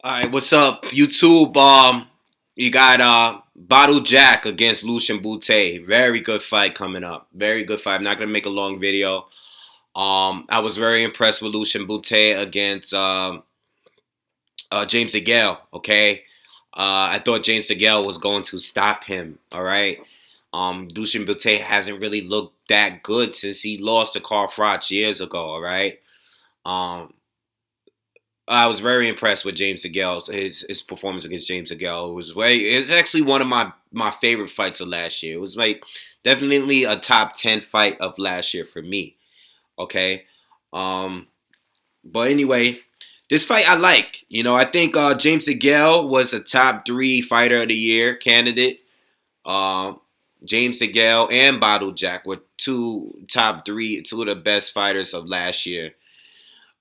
All right, what's up, YouTube? You got Badou Jack against Lucian Bute. Very good fight coming up. Very good fight. I'm not gonna make a long video. I was very impressed with Lucian Bute against James DeGale. Okay, I thought James DeGale was going to stop him. All right. Lucian Bute hasn't really looked that good since he lost to Carl Froch years ago. All right. Um, I was very impressed with James DeGale's his performance against James DeGale. It was actually one of my favorite fights of last year. It was like definitely a top 10 fight of last year for me. Okay. Um, but anyway, this fight I like. I think James DeGale was a top 3 fighter of the year candidate. Um, James DeGale and Badou Jack were two of the best fighters of last year.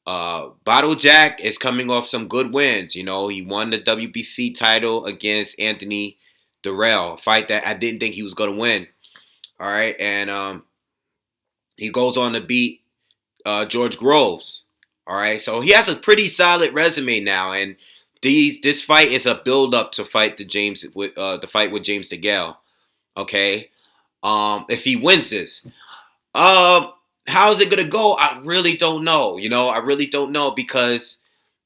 Badou Jack is coming off some good wins. He won the WBC title against Anthony Durrell, a fight that I didn't think he was going to win. All right, and he goes on to beat George Groves. All right, so he has a pretty solid resume now, and this fight is a build up to fight the fight with James DeGale. Okay, if he wins this, how is it gonna go? I really don't know. I really don't know because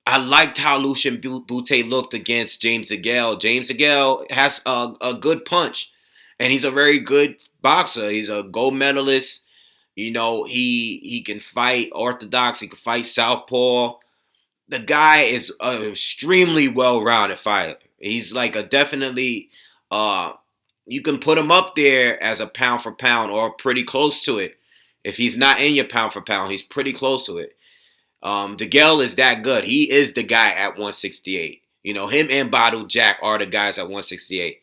I liked how Lucian Bute looked against James DeGale. James DeGale has a good punch, and he's a very good boxer. He's a gold medalist. He can fight orthodox. He can fight southpaw. The guy is an extremely well-rounded fighter. He's like a definitely. You can put him up there as a pound for pound or pretty close to it. If he's not in your pound for pound, he's pretty close to it. DeGale is that good. He is the guy at 168. Him and Badou Jack are the guys at 168.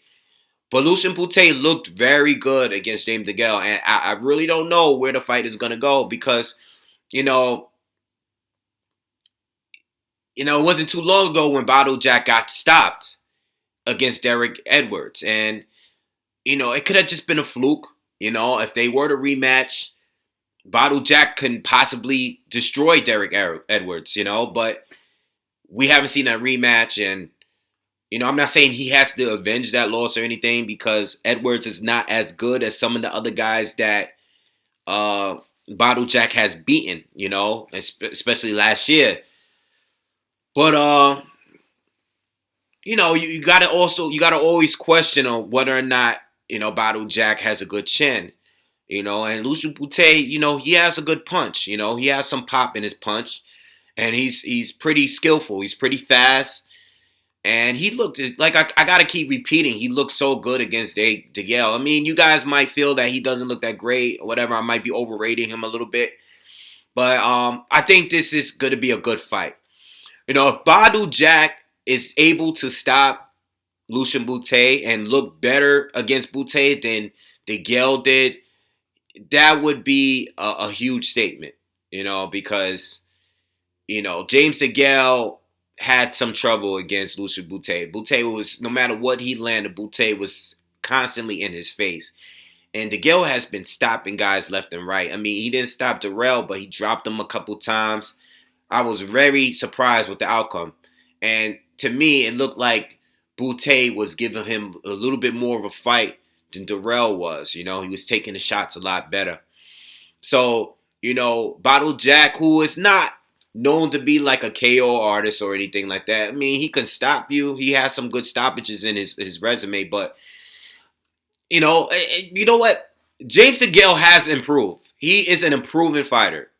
But Lucian Bute looked very good against James DeGale, and I really don't know where the fight is going to go because, it wasn't too long ago when Badou Jack got stopped against Derek Edwards, and it could have just been a fluke. If they were to rematch, Badou Jack can possibly destroy Derek Edwards, but we haven't seen that rematch. And, I'm not saying he has to avenge that loss or anything because Edwards is not as good as some of the other guys that Badou Jack has beaten, especially last year. But, you gotta always question on whether or not, Badou Jack has a good chin. And Lucian Bute, he has a good punch. He has some pop in his punch, and he's pretty skillful. He's pretty fast, and he looked like I gotta keep repeating. He looked so good against DeGale. I mean, you guys might feel that he doesn't look that great or whatever. I might be overrating him a little bit, but I think this is gonna be a good fight. If Badou Jack is able to stop Lucian Bute and look better against Bute than DeGale did, that would be a huge statement, because, James DeGale had some trouble against Lucian Bute. Bute was, no matter what he landed, Bute was constantly in his face. And DeGale has been stopping guys left and right. I mean, he didn't stop Durrell, but he dropped him a couple times. I was very surprised with the outcome. And to me, it looked like Bute was giving him a little bit more of a fight than Durrell was. He was taking the shots a lot better. So, Badou Jack, who is not known to be like a KO artist or anything like that. I mean, he can stop you. He has some good stoppages in his resume, but you know what? James DeGale has improved. He is an improving fighter.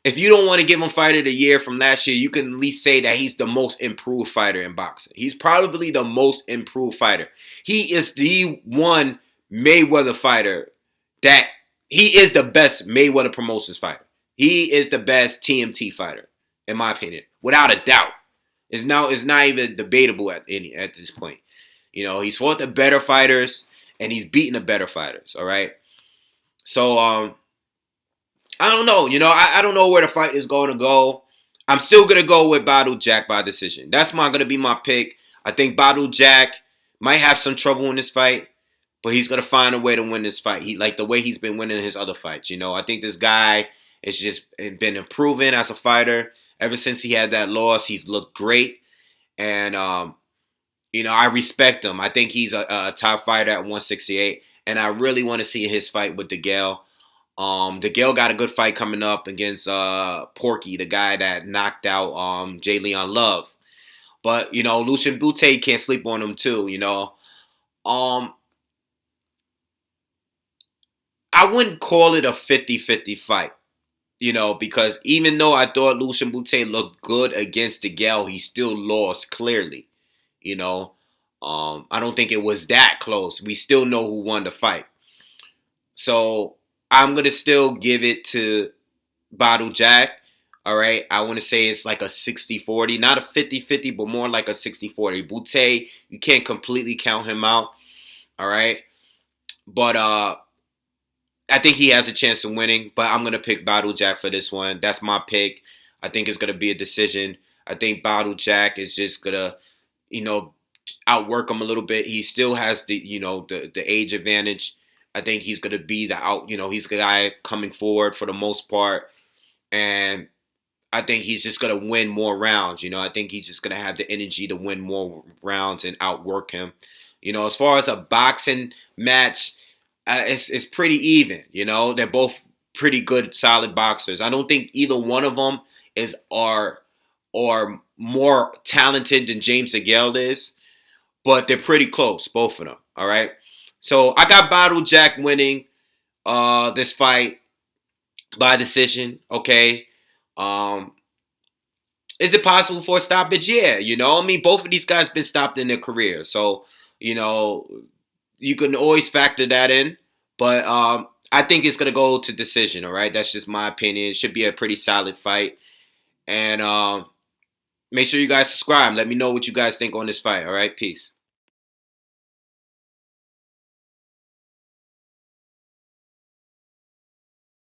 If you don't want to give him Fighter of the Year from last year, you can at least say that he's the most improved fighter in boxing. He's probably the most improved fighter. He is the one Mayweather fighter he is the best Mayweather Promotions fighter. He is the best TMT fighter, in my opinion, without a doubt. It's not even debatable at this point. He's fought the better fighters and he's beaten the better fighters. All right, so I don't know. I don't know where the fight is going to go. I'm still going to go with Badou Jack by decision. That's going to be my pick. I think Badou Jack might have some trouble in this fight, but he's going to find a way to win this fight. He like the way he's been winning his other fights. I think this guy has just been improving as a fighter. Ever since he had that loss, he's looked great. and I respect him. I think he's a top fighter at 168, and I really want to see his fight with DeGale. DeGale got a good fight coming up against Porky, the guy that knocked out Jay Leon Love. But Lucian Bute can't sleep on him too. Um, I wouldn't call it a 50-50 fight. Because even though I thought Lucian Bute looked good against DeGale, he still lost clearly. You know, I don't think it was that close. We still know who won the fight. So I'm gonna still give it to Badou Jack. All right, I want to say it's like a 60-40, not a 50-50, but more like a 60-40. Bute, you can't completely count him out. All right, but I think he has a chance of winning. But I'm gonna pick Badou Jack for this one. That's my pick. I think it's gonna be a decision. I think Badou Jack is just gonna, you know, outwork him a little bit. He still has the age advantage. I think he's gonna be he's the guy coming forward for the most part, and I think he's just gonna win more rounds. I think he's just gonna have the energy to win more rounds and outwork him. As far as a boxing match, it's pretty even. They're both pretty good, solid boxers. I don't think either one of them is or more talented than James DeGale is, but they're pretty close, both of them. All right. So I got Badou Jack winning this fight by decision. Okay. Um, is it possible for a stoppage? Yeah. I mean, both of these guys been stopped in their career, so you know you can always factor that in. But I think it's gonna go to decision. All right. That's just my opinion. It should be a pretty solid fight, and make sure you guys subscribe. Let me know what you guys think on this fight. All right. Peace.